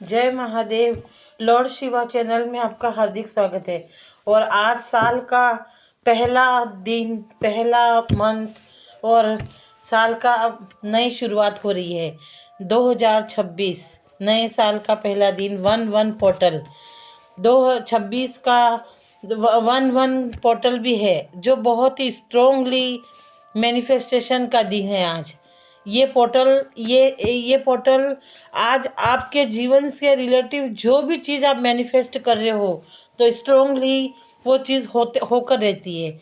जय Mahadev. Lord Shiva channel में आपका हार्दिक स्वागत है। और आज साल का पहला दिन, पहला मंथ और साल का अब नई शुरुआत हो रही है। 2026 नए साल का पहला दिन। 11 पोर्टल 2026 का 11 पोर्टल भी है, जो बहुत ही स्ट्रोंगली मैनिफेस्टेशन का दिन है आज। ये पोर्टल आज आपके जीवन से रिलेटिव जो भी चीज़ आप मैनिफेस्ट कर रहे हो, तो स्ट्रोंगली वो चीज़ होकर रहती है।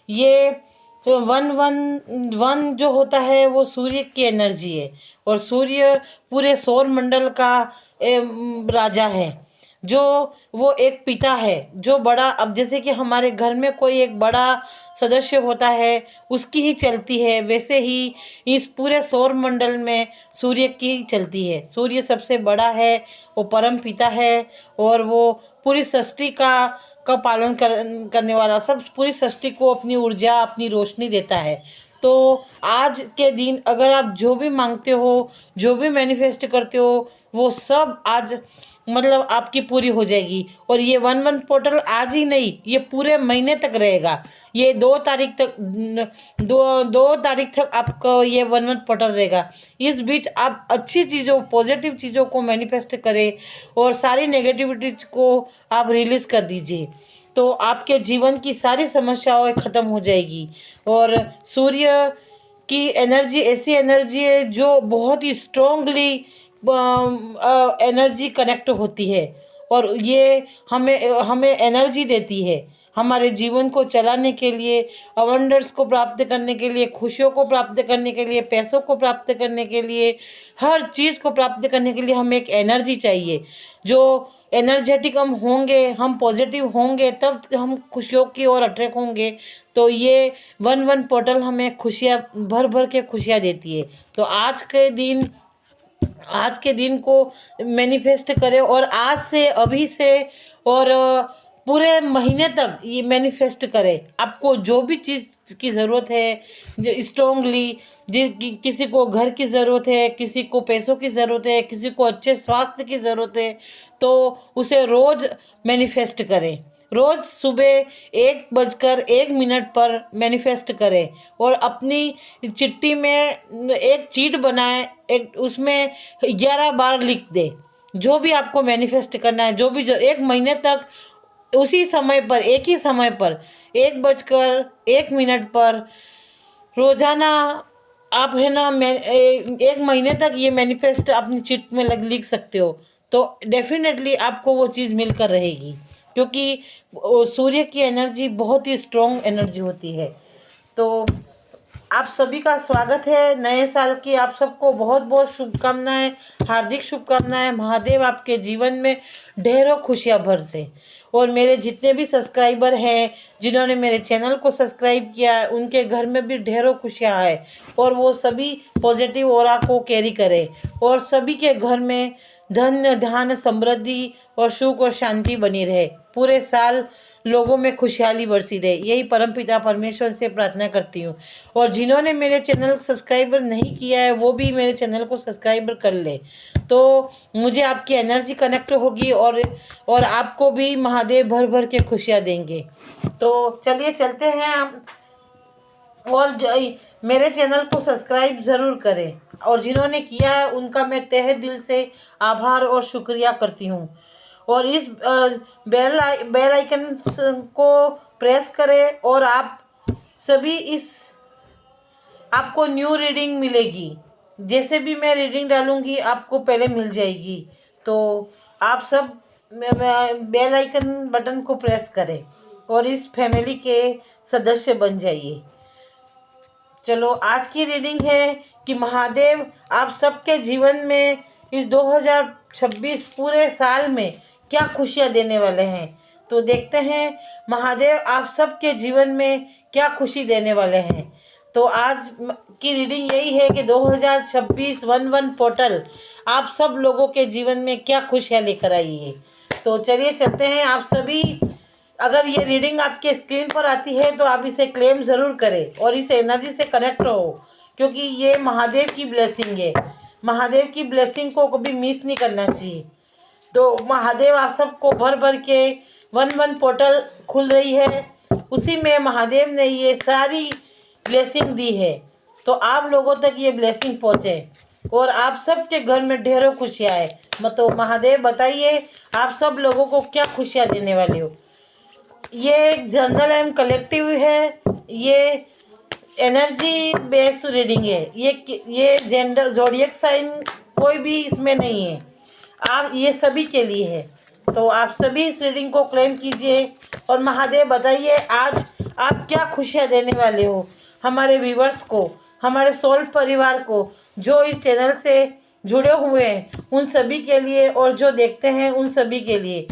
ये 111 जो होता है वो सूर्य की एनर्जी है, और सूर्य पूरे सौर मंडल का राजा है। जो वो एक पिता है, जो बड़ा, अब जैसे कि हमारे घर में कोई एक बड़ा सदस्य होता है, उसकी ही चलती है, वैसे ही इस पूरे सौर मंडल में सूर्य की ही चलती है। सूर्य सबसे बड़ा है, वो परम पिता है, और वो पूरी सृष्टि का पालन करने वाला, सब पूरी सृष्टि को अपनी ऊर्जा, अपनी रोशनी देता है। तो आज के दिन अगर आप जो भी मांगते हो, जो भी मैनिफेस्ट करते हो, वो सब आज मतलब आपकी पूरी हो जाएगी। और ये 11 पोर्टल आज ही नहीं, ये पूरे महीने तक रहेगा। ये 2 तारीख तक आपको ये 11 पोर्टल रहेगा। इस बीच आप अच्छी चीज़ों, पॉजिटिव चीज़ों को मैनिफेस्ट करें, और सारी नेगेटिविटी को आप रिलीज़ कर दीजिए, तो आपके जीवन की सारी समस्याएं ख़त्म हो जाएगी। और सूर्य की एनर्जी ऐसी एनर्जी है जो बहुत ही स्ट्रोंगली एनर्जी कनेक्ट होती है, और ये हमें हमें एनर्जी देती है हमारे जीवन को चलाने के लिए, अवंडर्स को प्राप्त करने के लिए, खुशियों को प्राप्त करने के लिए, पैसों को प्राप्त करने के लिए, हर चीज़ को प्राप्त करने के लिए हमें एक एनर्जी चाहिए। जो एनर्जेटिक हम होंगे, हम पॉजिटिव होंगे, तब हम खुशियों की ओर अट्रैक्ट होंगे। तो ये 11 पोर्टल हमें खुशियाँ भर भर के खुशियाँ देती है। तो आज के दिन को मैनिफेस्ट करें, और आज से, अभी से, और पूरे महीने तक ये मैनिफेस्ट करें। आपको जो भी चीज़ की ज़रूरत है, जो स्ट्रोंगली, किसी को घर की ज़रूरत है, किसी को पैसों की ज़रूरत है, किसी को अच्छे स्वास्थ्य की ज़रूरत है, तो उसे रोज़ मैनिफेस्ट करें। रोज़ सुबह 1:01 पर मैनिफेस्ट करें, और अपनी चिट्ठी में एक चीट बनाएं, एक उसमें 11 बार लिख दें जो भी आपको मैनिफेस्ट करना है। जो भी एक महीने तक उसी समय पर, एक ही समय पर, 1:01 पर रोज़ाना आप है ना, एक महीने तक ये मैनिफेस्ट अपनी चिट में लिख सकते हो। तो डेफिनेटली आपको वो चीज़ मिलकर रहेगी, क्योंकि सूर्य की एनर्जी बहुत ही स्ट्रॉन्ग एनर्जी होती है। तो आप सभी का स्वागत है नए साल की। आप सबको बहुत बहुत शुभकामनाएं, हार्दिक शुभकामनाएं। महादेव आपके जीवन में ढेरों खुशियां भर से। और मेरे जितने भी सब्सक्राइबर हैं, जिन्होंने मेरे चैनल को सब्सक्राइब किया है, उनके घर में भी ढेरों खुशियां आए, और वो सभी पॉजिटिव ऑरा को कैरी करें, और सभी के घर में धन्य धान्य समृद्धि और सुख और शांति बनी रहे। पूरे साल लोगों में खुशहाली बरसी रहे, यही परमपिता परमेश्वर से प्रार्थना करती हूँ। और जिन्होंने मेरे चैनल सब्सक्राइबर नहीं किया है, वो भी मेरे चैनल को सब्सक्राइबर कर ले, तो मुझे आपकी एनर्जी कनेक्ट होगी, और आपको भी महादेव भर भर के खुशियाँ देंगे। तो चलिए चलते हैं हम। और मेरे चैनल को सब्सक्राइब ज़रूर करें, और जिन्होंने किया है उनका मैं तहे दिल से आभार और शुक्रिया करती हूँ। और इस बेल आइकन को प्रेस करें, और आप सभी आपको न्यू रीडिंग मिलेगी। जैसे भी मैं रीडिंग डालूंगी आपको पहले मिल जाएगी। तो आप सब बेल आइकन बटन को प्रेस करें, और इस फैमिली के सदस्य बन जाइए। चलो, आज की रीडिंग है कि महादेव आप सबके जीवन में इस 2026 पूरे साल में क्या खुशियाँ देने वाले हैं। तो देखते हैं महादेव आप सबके जीवन में क्या खुशी देने वाले हैं। तो आज की रीडिंग यही है कि 2026 11 पोर्टल आप सब लोगों के जीवन में क्या खुशियाँ लेकर आई है। तो चलिए चलते हैं। आप सभी, अगर ये रीडिंग आपके स्क्रीन पर आती है तो आप इसे क्लेम ज़रूर करें, और इस एनर्जी से कनेक्ट रहो, क्योंकि ये महादेव की ब्लेसिंग है। महादेव की ब्लेसिंग को कभी मिस नहीं करना चाहिए। तो महादेव आप सबको भर भर के वन वन पोर्टल खुल रही है, उसी में महादेव ने ये सारी ब्लेसिंग दी है। तो आप लोगों तक ये ब्लेसिंग पहुँचे और आप सबके घर में ढेरों खुशियाँ आए। तो महादेव बताइए आप सब लोगों को क्या खुशियाँ देने वाले हो। ये एक जनरल एंड कलेक्टिव है, ये एनर्जी बेस्ड रीडिंग है। ये जेंडर ज़ोडिएक साइन कोई भी इसमें नहीं है, आप ये सभी के लिए है। तो आप सभी इस रीडिंग को क्लेम कीजिए और महादेव बताइए आज आप क्या खुशियाँ देने वाले हो हमारे व्यूवर्स को, हमारे सोल परिवार को, जो इस चैनल से जुड़े हुए हैं उन सभी के लिए और जो देखते हैं उन सभी के लिए।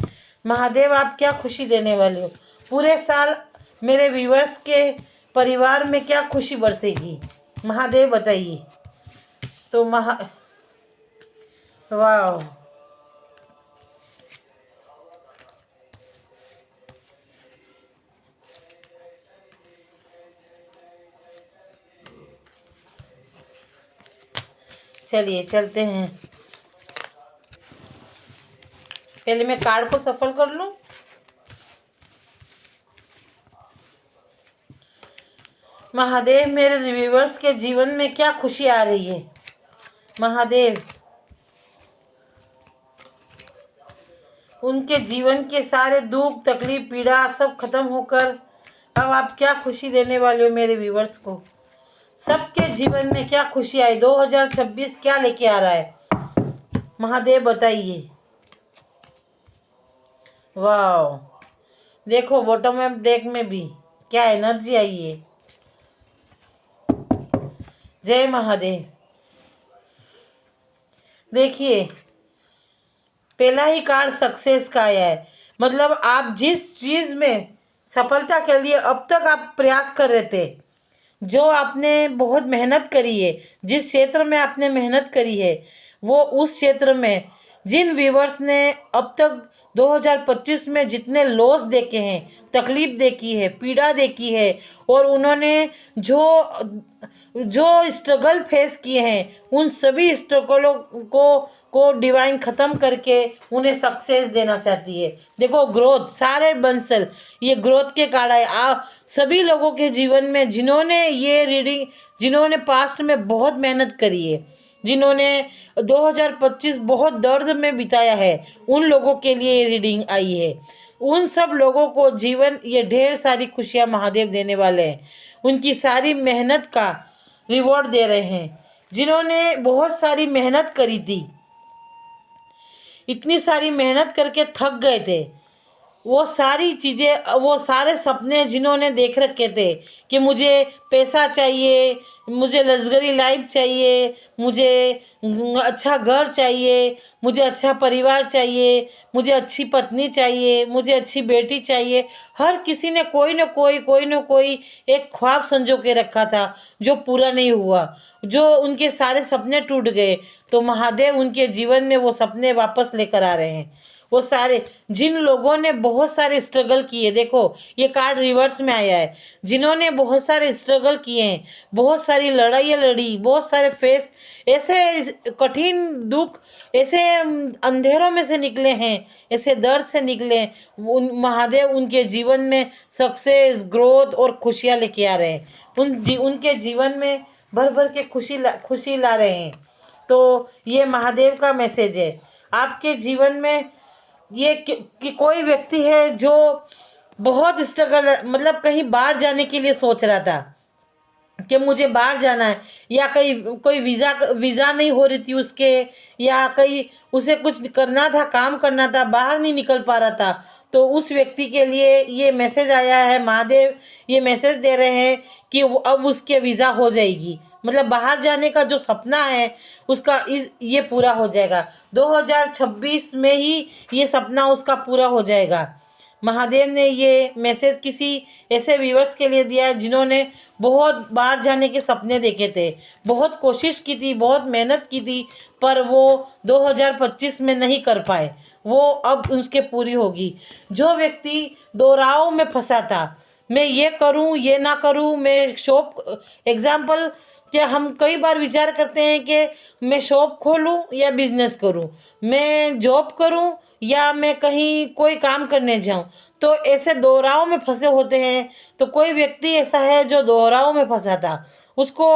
महादेव आप क्या खुशी देने वाले हो पूरे साल मेरे व्यूवर्स के परिवार में, क्या खुशी बरसेगी महादेव बताइए। तो वाह, चलिए चलते हैं। पहले मैं कार्ड को सफल कर लूं। महादेव मेरे व्यूअर्स के जीवन में क्या खुशी आ रही है। महादेव उनके जीवन के सारे दुख तकलीफ पीड़ा सब खत्म होकर अब आप क्या खुशी देने वाले हो मेरे व्यूअर्स को। सबके जीवन में क्या खुशी आई, 2026 क्या लेके आ रहा है महादेव बताइए। वाह, देखो बॉटम ऑफ डेक में भी क्या एनर्जी आई है। जय महादेव। देखिए पहला ही कार्ड सक्सेस का आया है, मतलब आप जिस चीज़ में सफलता के लिए अब तक आप प्रयास कर रहे थे, जो आपने बहुत मेहनत करी है, जिस क्षेत्र में आपने मेहनत करी है, वो उस क्षेत्र में जिन व्यूवर्स ने अब तक 2025 में जितने लॉस देखे हैं, तकलीफ देखी है, पीड़ा देखी है और उन्होंने जो स्ट्रगल फेस किए हैं उन सभी स्ट्रगलों को डिवाइन ख़त्म करके उन्हें सक्सेस देना चाहती है। देखो ग्रोथ, सारे बंसल ये ग्रोथ के कार्ड आए। आप सभी लोगों के जीवन में जिन्होंने ये रीडिंग, जिन्होंने पास्ट में बहुत मेहनत करी है, जिन्होंने 2025 बहुत दर्द में बिताया है, उन लोगों के लिए ये रीडिंग आई है। उन सब लोगों को जीवन ये ढेर सारी खुशियाँ महादेव देने वाले हैं, उनकी सारी मेहनत का रिवॉर्ड दे रहे हैं। जिन्होंने बहुत सारी मेहनत करी थी, इतनी सारी मेहनत करके थक गए थे, वो सारी चीज़ें, वो सारे सपने जिन्होंने देख रखे थे कि मुझे पैसा चाहिए, मुझे लग्जरी लाइफ चाहिए, मुझे अच्छा घर चाहिए, मुझे अच्छा परिवार चाहिए, मुझे अच्छी पत्नी चाहिए, मुझे अच्छी बेटी चाहिए, हर किसी ने कोई न कोई एक ख्वाब संजो के रखा था जो पूरा नहीं हुआ, जो उनके सारे सपने टूट गए। तो महादेव उनके जीवन में वो सपने वापस लेकर आ रहे हैं। वो सारे जिन लोगों ने बहुत सारे स्ट्रगल किए, देखो ये कार्ड रिवर्स में आया है, जिन्होंने बहुत सारे स्ट्रगल किए हैं, बहुत सारी लड़ाइयाँ लड़ी, बहुत सारे फेस, ऐसे कठिन दुख, ऐसे अंधेरों में से निकले हैं, ऐसे दर्द से निकले, उन महादेव उनके जीवन में सक्सेस, ग्रोथ और खुशियाँ लेके आ रहे हैं। उनके जीवन में भर भर के खुशी ला रहे हैं। तो ये महादेव का मैसेज है आपके जीवन में। ये कि कोई व्यक्ति है जो बहुत स्ट्रगल, मतलब कहीं बाहर जाने के लिए सोच रहा था कि मुझे बाहर जाना है, या कहीं कोई वीज़ा नहीं हो रही थी उसके, या कहीं उसे कुछ करना था, काम करना था, बाहर नहीं निकल पा रहा था, तो उस व्यक्ति के लिए ये मैसेज आया है। महादेव ये मैसेज दे रहे हैं कि अब उसके वीज़ा हो जाएगी, मतलब बाहर जाने का जो सपना है उसका ये पूरा हो जाएगा। 2026 में ही ये सपना उसका पूरा हो जाएगा। महादेव ने ये मैसेज किसी ऐसे व्यूअर्स के लिए दिया है जिन्होंने बहुत बाहर जाने के सपने देखे थे, बहुत कोशिश की थी, बहुत मेहनत की थी, पर वो 2025 में नहीं कर पाए, वो अब उसके पूरी होगी। जो व्यक्ति दो राहों में फंसा था, मैं ये करूं ये ना करूं, मैं शॉप, एग्जाम्पल क्या हम कई बार विचार करते हैं कि मैं शॉप खोलूं या बिजनेस करूं, मैं जॉब करूं या मैं कहीं कोई काम करने जाऊं, तो ऐसे दोहराव में फंसे होते हैं। तो कोई व्यक्ति ऐसा है जो दोहराव में फंसा था, उसको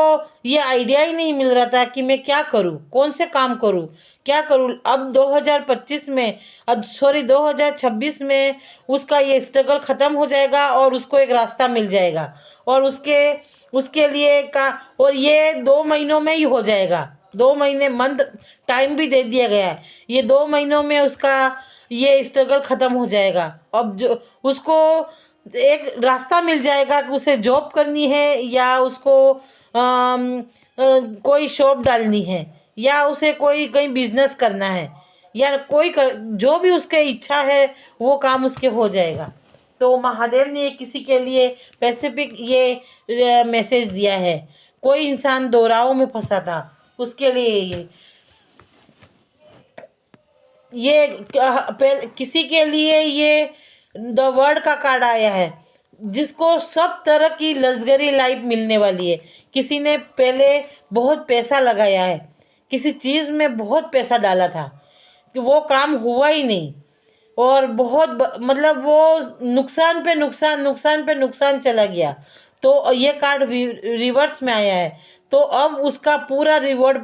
ये आइडिया ही नहीं मिल रहा था कि मैं क्या करूं, कौन से काम करूं, क्या करूं। अब 2025 में, सॉरी 2026 में उसका ये स्ट्रगल खत्म हो जाएगा और उसको एक रास्ता मिल जाएगा। और उसके उसके लिए का, और ये 2 महीनों में ही हो जाएगा। 2 महीने मंथ टाइम भी दे दिया गया है। ये 2 महीनों में उसका ये स्ट्रगल खत्म हो जाएगा। अब जो उसको एक रास्ता मिल जाएगा कि उसे जॉब करनी है या उसको कोई शॉप डालनी है या उसे कोई कहीं बिजनेस करना है या जो भी उसके इच्छा है वो काम उसके हो जाएगा। तो महादेव ने किसी के लिए स्पेसिफिक ये मैसेज दिया है। कोई इंसान दोहराव में फंसा था, उसके लिए किसी के लिए ये द वर्ड का कार्ड आया है, जिसको सब तरह की लग्जरी लाइफ मिलने वाली है। किसी ने पहले बहुत पैसा लगाया है, किसी चीज़ में बहुत पैसा डाला था, तो वो काम हुआ ही नहीं और मतलब वो नुकसान पे नुकसान, नुकसान पे नुकसान चला गया। तो ये कार्ड रिवर्स में आया है। तो अब उसका पूरा रिवॉर्ड,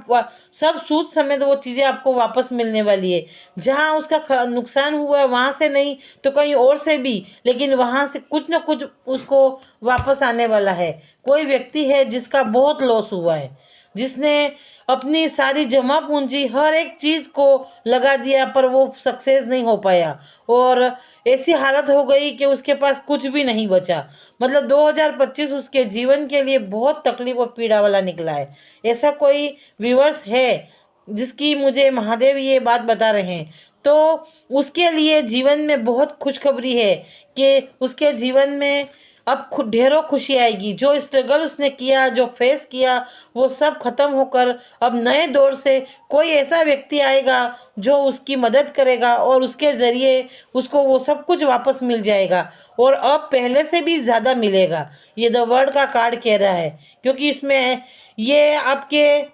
सब सूद समेत वो चीज़ें आपको वापस मिलने वाली है। जहाँ उसका नुकसान हुआ है वहाँ से नहीं तो कहीं और से भी, लेकिन वहाँ से कुछ ना कुछ उसको वापस आने वाला है। कोई व्यक्ति है जिसका बहुत लॉस हुआ है, जिसने अपनी सारी जमा पूंजी हर एक चीज़ को लगा दिया पर वो सक्सेस नहीं हो पाया और ऐसी हालत हो गई कि उसके पास कुछ भी नहीं बचा। मतलब 2025 उसके जीवन के लिए बहुत तकलीफ और पीड़ा वाला निकला है। ऐसा कोई व्यूअर्स है जिसकी मुझे महादेव ये बात बता रहे हैं, तो उसके लिए जीवन में बहुत खुशखबरी है कि उसके जीवन में अब ढेरों खुशी आएगी। जो स्ट्रगल उसने किया, जो फेस किया, वो सब खत्म होकर अब नए दौर से कोई ऐसा व्यक्ति आएगा जो उसकी मदद करेगा और उसके ज़रिए उसको वो सब कुछ वापस मिल जाएगा और अब पहले से भी ज़्यादा मिलेगा। ये द वर्ड का कार्ड कह रहा है, क्योंकि इसमें ये आपके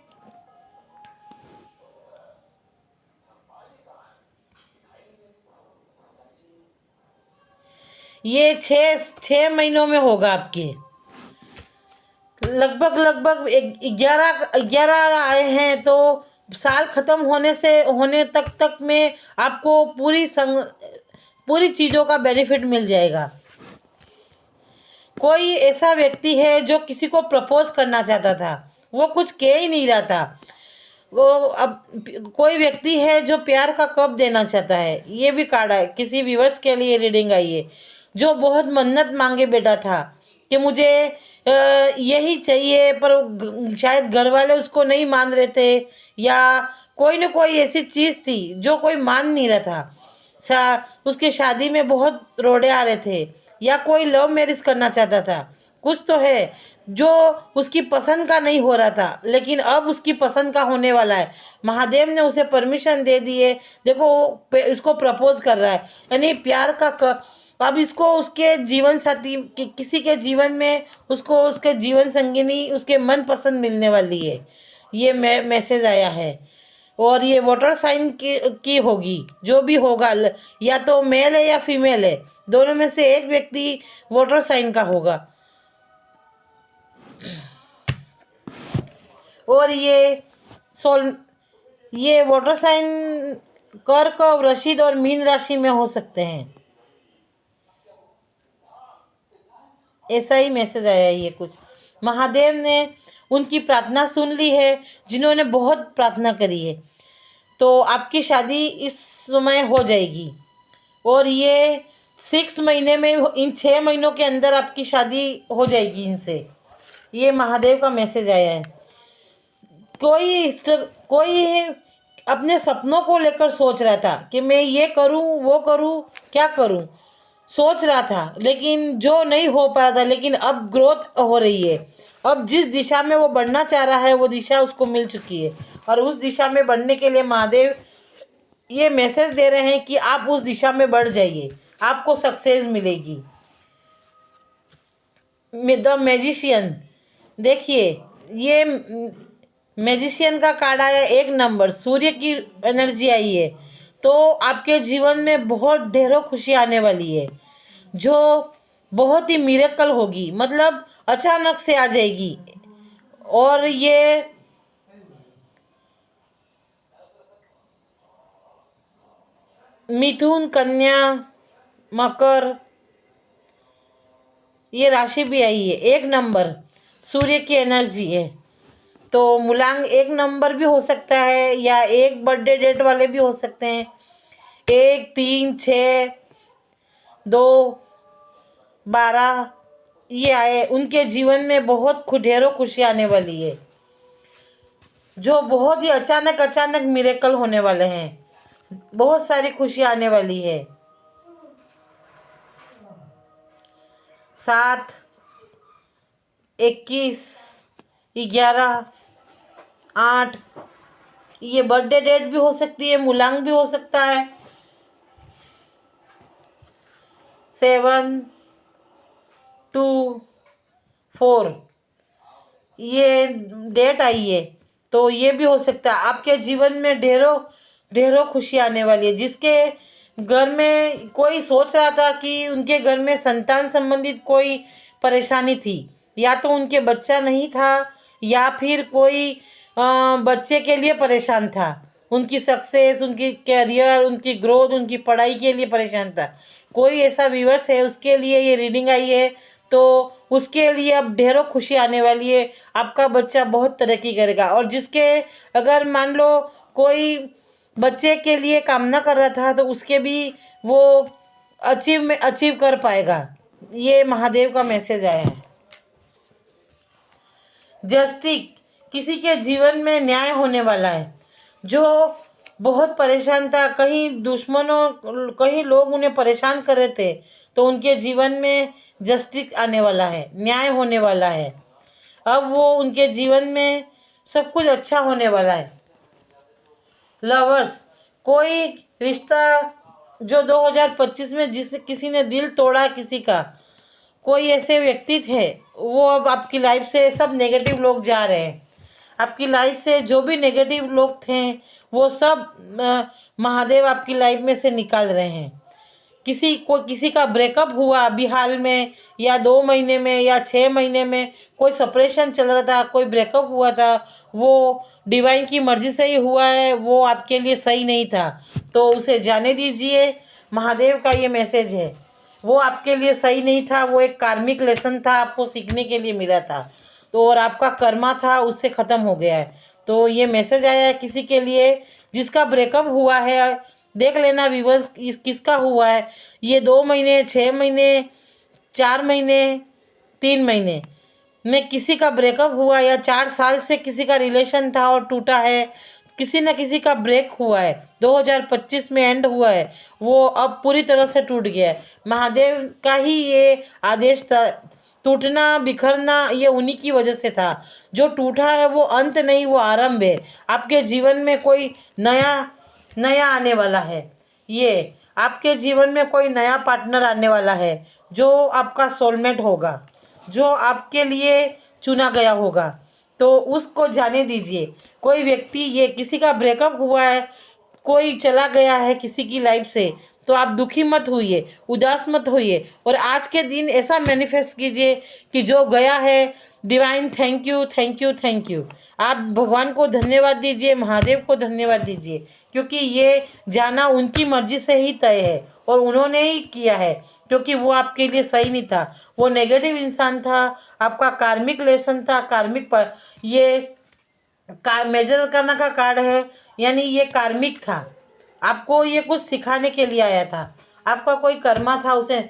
ये 6 महीनों में होगा। आपके लगभग लगभग 11 आए हैं, तो साल खत्म होने तक में आपको पूरी चीज़ों का बेनिफिट मिल जाएगा। कोई ऐसा व्यक्ति है जो किसी को प्रपोज करना चाहता था, वो कुछ कह ही नहीं रहा था। वो अब कोई व्यक्ति है जो प्यार का कप देना चाहता है, ये भी कार्ड है। किसी व्यूवर्स के लिए रीडिंग आई है जो बहुत मन्नत मांगे बैठा था कि मुझे यही चाहिए, पर शायद घर वाले उसको नहीं मान रहे थे या कोई ना कोई ऐसी चीज़ थी जो कोई मान नहीं रहा था। उसके शादी में बहुत रोड़े आ रहे थे या कोई लव मैरिज करना चाहता था। कुछ तो है जो उसकी पसंद का नहीं हो रहा था, लेकिन अब उसकी पसंद का होने वाला है। महादेव ने उसे परमिशन दे दी है। देखो इसको प्रपोज कर रहा है, यानी प्यार का अब इसको उसके जीवन साथी किसी के जीवन में उसको उसके जीवन संगिनी उसके मन पसंद मिलने वाली है। ये मैसेज आया है और ये वाटर साइन की होगी, जो भी होगा, या तो मेल है या फीमेल है, दोनों में से एक व्यक्ति वाटर साइन का होगा। और ये वाटर साइन कर्क और वृश्चिक और मीन राशि में हो सकते हैं। ऐसा ही मैसेज आया है। ये कुछ महादेव ने उनकी प्रार्थना सुन ली है जिन्होंने बहुत प्रार्थना करी है, तो आपकी शादी इस समय हो जाएगी। और ये 6 महीने में, इन 6 महीनों के अंदर आपकी शादी हो जाएगी इनसे। ये महादेव का मैसेज आया है। कोई अपने सपनों को लेकर सोच रहा था कि मैं ये करूं, वो करूं, क्या करूं, सोच रहा था, लेकिन जो नहीं हो पा रहा था, लेकिन अब ग्रोथ हो रही है। अब जिस दिशा में वो बढ़ना चाह रहा है वो दिशा उसको मिल चुकी है और उस दिशा में बढ़ने के लिए महादेव ये मैसेज दे रहे हैं कि आप उस दिशा में बढ़ जाइए, आपको सक्सेस मिलेगी। द मैजिशियन, देखिए ये मैजिशियन का कार्ड आया, 1 नंबर, सूर्य की एनर्जी आई है। तो आपके जीवन में बहुत ढेरों खुशी आने वाली है, जो बहुत ही मिरेकल होगी, मतलब अचानक से आ जाएगी। और ये मिथुन, कन्या, मकर, ये राशि भी आई है। 1 नंबर सूर्य की एनर्जी है, तो मूलांक 1 नंबर भी हो सकता है, या एक बर्थडे डेट वाले भी हो सकते हैं। 1, 3, 6, 2, 12 ये आए, उनके जीवन में बहुत ढेरों खुशी आने वाली है, जो बहुत ही अचानक अचानक मिरेकल होने वाले हैं। बहुत सारी खुशी आने वाली है। 7, 21, 11, 8, ये बर्थडे डेट भी हो सकती है, मूलांक भी हो सकता है। 7, 2, 4 ये डेट आई है, तो ये भी हो सकता है। आपके जीवन में ढेरों ढेरों खुशी आने वाली है। जिसके घर में कोई सोच रहा था कि उनके घर में संतान संबंधित कोई परेशानी थी, या तो उनके बच्चा नहीं था, या फिर कोई बच्चे के लिए परेशान था, उनकी सक्सेस, उनकी कैरियर, उनकी ग्रोथ, उनकी पढ़ाई के लिए परेशान था, कोई ऐसा व्यूअर्स है, उसके लिए ये रीडिंग आई है। तो उसके लिए अब ढेरों खुशी आने वाली है। आपका बच्चा बहुत तरक्की करेगा। और जिसके अगर मान लो कोई बच्चे के लिए कामना कर रहा था, तो उसके भी वो अचीव कर पाएगा। ये महादेव का मैसेज आया है। जस्टिस, किसी के जीवन में न्याय होने वाला है, जो बहुत परेशान था, कहीं दुश्मनों, कहीं लोग उन्हें परेशान कर रहे थे, तो उनके जीवन में जस्टिस आने वाला है, न्याय होने वाला है। अब वो उनके जीवन में सब कुछ अच्छा होने वाला है। लवर्स, कोई रिश्ता जो 2025 में किसी ने दिल तोड़ा किसी का, कोई ऐसे व्यक्ति थे, वो अब आपकी लाइफ से सब नेगेटिव लोग जा रहे हैं। आपकी लाइफ से जो भी नेगेटिव लोग थे, वो सब महादेव आपकी लाइफ में से निकाल रहे हैं। किसी का ब्रेकअप हुआ अभी हाल में, या 2 महीने में, या 6 महीने में, कोई सेपरेशन चल रहा था, कोई ब्रेकअप हुआ था, वो डिवाइन की मर्जी से ही हुआ है, वो आपके लिए सही नहीं था, तो उसे जाने दीजिए। महादेव का ये मैसेज है, वो आपके लिए सही नहीं था, वो एक कार्मिक लेसन था, आपको सीखने के लिए मिला था, तो और आपका कर्मा था, उससे ख़त्म हो गया है। तो ये मैसेज आया है किसी के लिए जिसका ब्रेकअप हुआ है। देख लेना व्यूअर्स किसका हुआ है। ये 2 महीने, 6 महीने, 4 महीने, 3 महीने में किसी का ब्रेकअप हुआ, या 4 साल से किसी का रिलेशन था और टूटा है। किसी न किसी का ब्रेक हुआ है, 2025 में एंड हुआ है, वो अब पूरी तरह से टूट गया है। महादेव का ही ये आदेश था। टूटना, बिखरना ये उन्हीं की वजह से था। जो टूटा है वो अंत नहीं, वो आरंभ है। आपके जीवन में कोई नया नया आने वाला है। ये आपके जीवन में कोई नया पार्टनर आने वाला है, जो आपका सोलमेट होगा, जो आपके लिए चुना गया होगा, तो उसको जाने दीजिए। कोई व्यक्ति, ये किसी का ब्रेकअप हुआ है, कोई चला गया है किसी की लाइफ से, तो आप दुखी मत होइए, उदास मत होइए, और आज के दिन ऐसा मैनिफेस्ट कीजिए कि जो गया है, divine thank you, thank you, thank you. आप भगवान को धन्यवाद दीजिए, महादेव को धन्यवाद दीजिए, क्योंकि ये जाना उनकी मर्जी से ही तय है, और उन्होंने ही किया है, क्योंकि वो आपके लिए सही नहीं था, वो नेगेटिव इंसान था, आपका कार्मिक लेसन था, कार्मिक पर ये मेजर करना का कार्ड है, यानी ये कार्मिक था, आपको ये कुछ सिखाने के लिए आया था, आपका कोई कर्मा था, उसे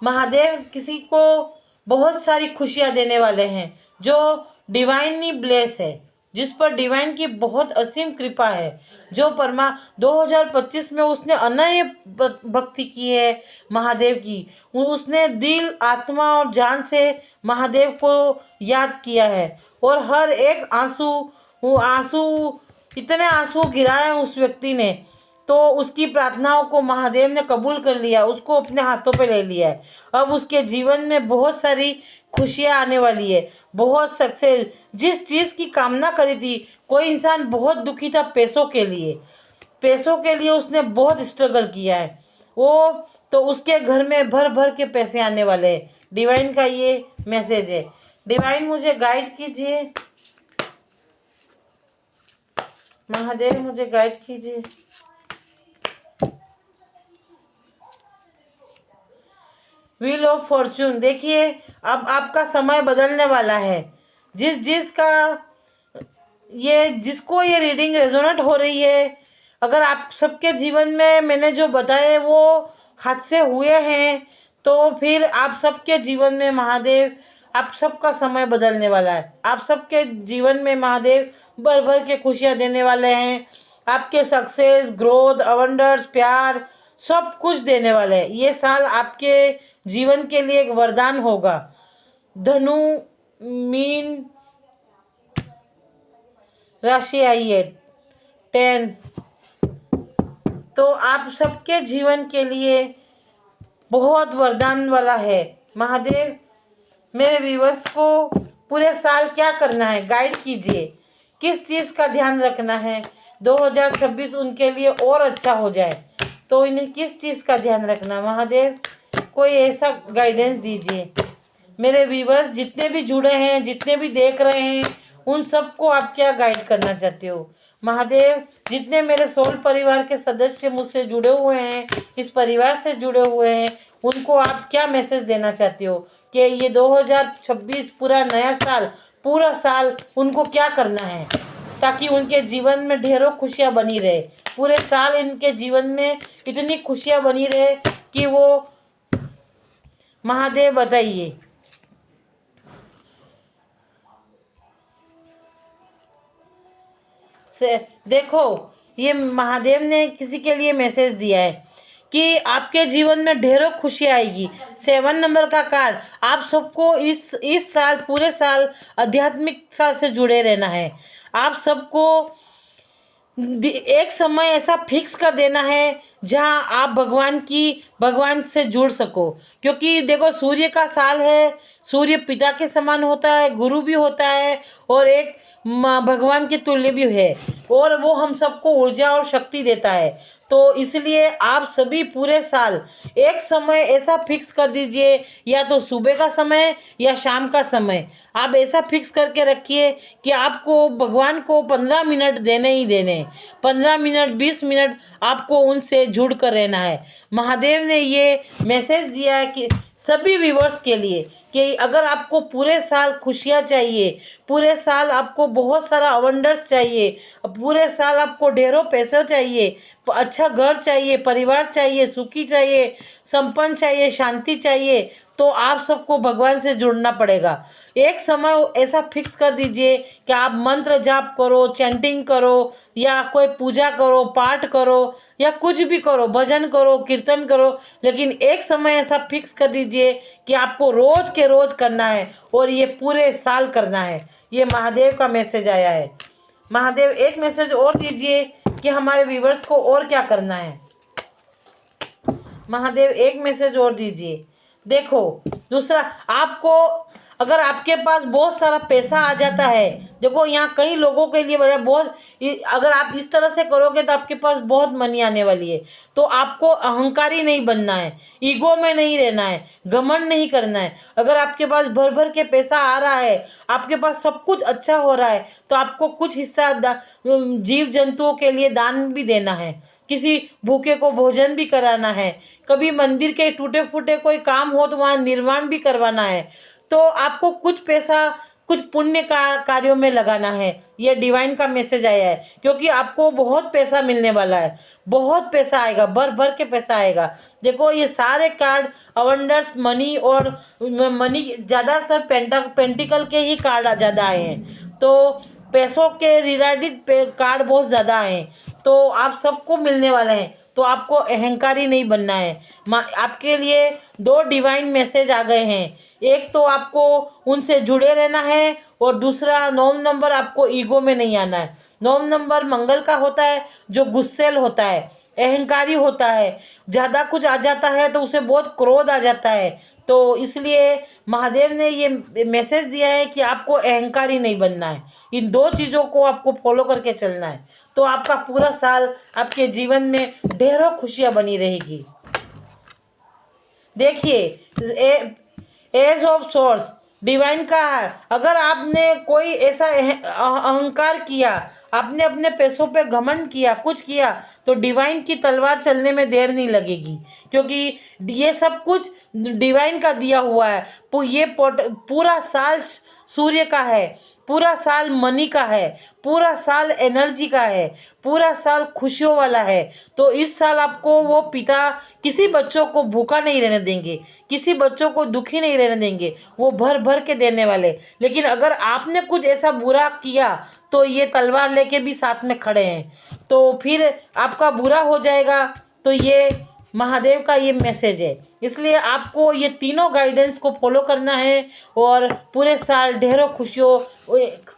महादेव किसी को बहुत सारी खुशियाँ देने वाले हैं, जो डिवाइनली ब्लेस है, जिस पर डिवाइन की बहुत असीम कृपा है, जो 2025 में उसने अनन्य भक्ति की है महादेव की, उसने दिल, आत्मा और जान से महादेव को याद किया है, और हर एक आंसू, वो आंसू, इतने आंसू गिराए उस व्यक्ति ने, तो उसकी प्रार्थनाओं को महादेव ने कबूल कर लिया, उसको अपने हाथों पे ले लिया है। अब उसके जीवन में बहुत सारी खुशियाँ आने वाली है, बहुत सक्सेस। जिस चीज़ की कामना करी थी, कोई इंसान बहुत दुखी था पैसों के लिए, पैसों के लिए उसने बहुत स्ट्रगल किया है वो, तो उसके घर में भर भर के पैसे आने वाले हैं। डिवाइन का ये मैसेज है। डिवाइन मुझे गाइड कीजिए, महादेव मुझे गाइड कीजिए। व्हील ऑफ फॉर्चून, देखिए अब आपका समय बदलने वाला है। जिसको ये रीडिंग रेजोनेट हो रही है, अगर आप सबके जीवन में मैंने जो बताए वो हादसे हुए हैं, तो फिर आप सबके जीवन में महादेव, आप सबका समय बदलने वाला है। आप सबके जीवन में महादेव भर भर के खुशियाँ देने वाले हैं। आपके सक्सेस, ग्रोथ, अवंडर्स, प्यार, सब कुछ देने वाले हैं। ये साल आपके जीवन के लिए एक वरदान होगा। धनु मीन राशि आई है 10, तो आप सबके जीवन के लिए बहुत वरदान वाला है। महादेव मेरे व्यूवर्स को पूरे साल क्या करना है, गाइड कीजिए। किस चीज़ का ध्यान रखना है 2026 उनके लिए और अच्छा हो जाए, तो इन्हें किस चीज़ का ध्यान रखना, महादेव कोई ऐसा गाइडेंस दीजिए। मेरे व्यूवर्स जितने भी जुड़े हैं, जितने भी देख रहे हैं, उन सबको आप क्या गाइड करना चाहते हो महादेव? जितने मेरे सोल परिवार के सदस्य मुझसे जुड़े हुए हैं, इस परिवार से जुड़े हुए हैं, उनको आप क्या मैसेज देना चाहते हो कि ये 2026 पूरा नया साल, पूरा साल उनको क्या करना है ताकि उनके जीवन में ढेरों खुशियाँ बनी रहे, पूरे साल इनके जीवन में इतनी खुशियाँ बनी रहे कि वो, महादेव बताइए। से देखो, ये महादेव ने किसी के लिए मैसेज दिया है कि आपके जीवन में ढेरों खुशी आएगी। 7 नंबर का कार्ड, आप सबको इस साल, पूरे साल आध्यात्मिकता से जुड़े रहना है। आप सबको एक समय ऐसा फिक्स कर देना है जहां आप भगवान से जुड़ सको, क्योंकि देखो सूर्य का साल है। सूर्य पिता के समान होता है, गुरु भी होता है, और एक भगवान के तुल्य भी है, और वो हम सबको ऊर्जा और शक्ति देता है। तो इसलिए आप सभी पूरे साल एक समय ऐसा फिक्स कर दीजिए, या तो सुबह का समय या शाम का समय आप ऐसा फिक्स करके रखिए कि आपको भगवान को 15 मिनट देने ही देने, 15 मिनट 20 मिनट आपको उनसे जुड़ कर रहना है। महादेव ने ये मैसेज दिया है कि सभी व्यूवर्स के लिए कि अगर आपको पूरे साल खुशियाँ चाहिए, पूरे साल आपको बहुत सारा अवंडर्स चाहिए, पूरे साल आपको ढेरों पैसे चाहिए, अच्छा घर चाहिए, परिवार चाहिए, सुखी चाहिए, संपन्न चाहिए, शांति चाहिए, तो आप सबको भगवान से जुड़ना पड़ेगा। एक समय ऐसा फिक्स कर दीजिए कि आप मंत्र जाप करो, चैंटिंग करो, या कोई पूजा करो, पाठ करो, या कुछ भी करो, भजन करो, कीर्तन करो, लेकिन एक समय ऐसा फिक्स कर दीजिए कि आपको रोज के रोज करना है, और ये पूरे साल करना है। ये महादेव का मैसेज आया है। महादेव एक मैसेज और दीजिए कि हमारे व्यूवर्स को और क्या करना है। महादेव एक मैसेज और दीजिए। देखो, दूसरा, आपको अगर आपके पास बहुत सारा पैसा आ जाता है, देखो यहाँ कई लोगों के लिए बहुत, अगर आप इस तरह से करोगे तो आपके पास बहुत मनी आने वाली है। तो आपको अहंकारी नहीं बनना है, ईगो में नहीं रहना है, घमंड नहीं करना है। अगर आपके पास भर भर के पैसा आ रहा है, आपके पास सब कुछ अच्छा हो रहा है, तो आपको कुछ हिस्सा जीव जंतुओं के लिए दान भी देना है, किसी भूखे को भोजन भी कराना है, कभी मंदिर के टूटे फूटे कोई काम हो तो वहाँ निर्माण भी करवाना है। तो आपको कुछ पैसा कुछ पुण्य का कार्यों में लगाना है। ये डिवाइन का मैसेज आया है, क्योंकि आपको बहुत पैसा मिलने वाला है, बहुत पैसा आएगा, भर भर के पैसा आएगा। देखो ये सारे कार्ड अवंडर्स, मनी, और मनी ज़्यादातर पेंटिकल के ही कार्ड ज़्यादा आए हैं, तो पैसों के रिलेटेड कार्ड बहुत ज़्यादा आए हैं, तो आप सबको मिलने वाले हैं। तो आपको अहंकारी नहीं बनना है। आपके लिए 2 डिवाइन मैसेज आ गए हैं। एक तो आपको उनसे जुड़े रहना है, और दूसरा 9 नंबर आपको ईगो में नहीं आना है। 9 नंबर मंगल का होता है, जो गुस्सेल होता है, अहंकारी होता है, ज़्यादा कुछ आ जाता है तो उसे बहुत क्रोध आ जाता है। तो इसलिए महादेव ने ये मैसेज दिया है कि आपको अहंकारी नहीं बनना है। इन 2 चीज़ों को आपको फॉलो करके चलना है। तो आपका पूरा साल आपके जीवन में ढेरों खुशियाँ बनी रहेगी। देखिए, एज ऑफ सोर्स डिवाइन का है। अगर आपने कोई ऐसा अहंकार किया, आपने अपने पैसों पे घमंड किया, कुछ किया, तो डिवाइन की तलवार चलने में देर नहीं लगेगी, क्योंकि ये सब कुछ डिवाइन का दिया हुआ है। ये पूरा साल सूर्य का है, पूरा साल मनी का है, पूरा साल एनर्जी का है, पूरा साल खुशियों वाला है। तो इस साल आपको वो पिता किसी बच्चों को भूखा नहीं रहने देंगे, किसी बच्चों को दुखी नहीं रहने देंगे, वो भर भर के देने वाले। लेकिन अगर आपने कुछ ऐसा बुरा किया तो ये तलवार लेके भी साथ में खड़े हैं, तो फिर आपका बुरा हो जाएगा। तो ये महादेव का ये मैसेज है, इसलिए आपको ये तीनों गाइडेंस को फॉलो करना है और पूरे साल ढेरों खुशियों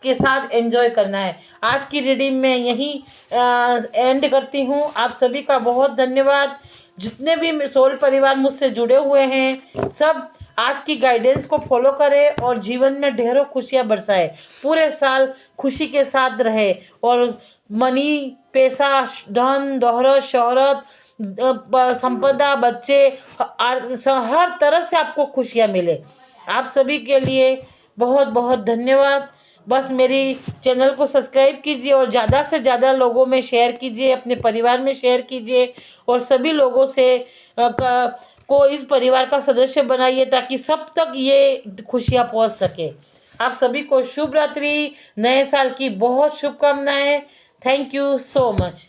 के साथ एंजॉय करना है। आज की रीडिंग में यहीं एंड करती हूँ। आप सभी का बहुत धन्यवाद। जितने भी सोल परिवार मुझसे जुड़े हुए हैं, सब आज की गाइडेंस को फॉलो करें और जीवन में ढेरों खुशियाँ बरसाए, पूरे साल खुशी के साथ रहे और मनी, पैसा, धन दौलत, शोहरत, संपदा, बच्चे, हर तरह से आपको खुशियाँ मिले। आप सभी के लिए बहुत बहुत धन्यवाद। बस मेरी चैनल को सब्सक्राइब कीजिए और ज़्यादा से ज़्यादा लोगों में शेयर कीजिए, अपने परिवार में शेयर कीजिए और सभी लोगों से को इस परिवार का सदस्य बनाइए, ताकि सब तक ये खुशियाँ पहुंच सके। आप सभी को शुभ रात्रि, नए साल की बहुत शुभकामनाएं। Thank you so much.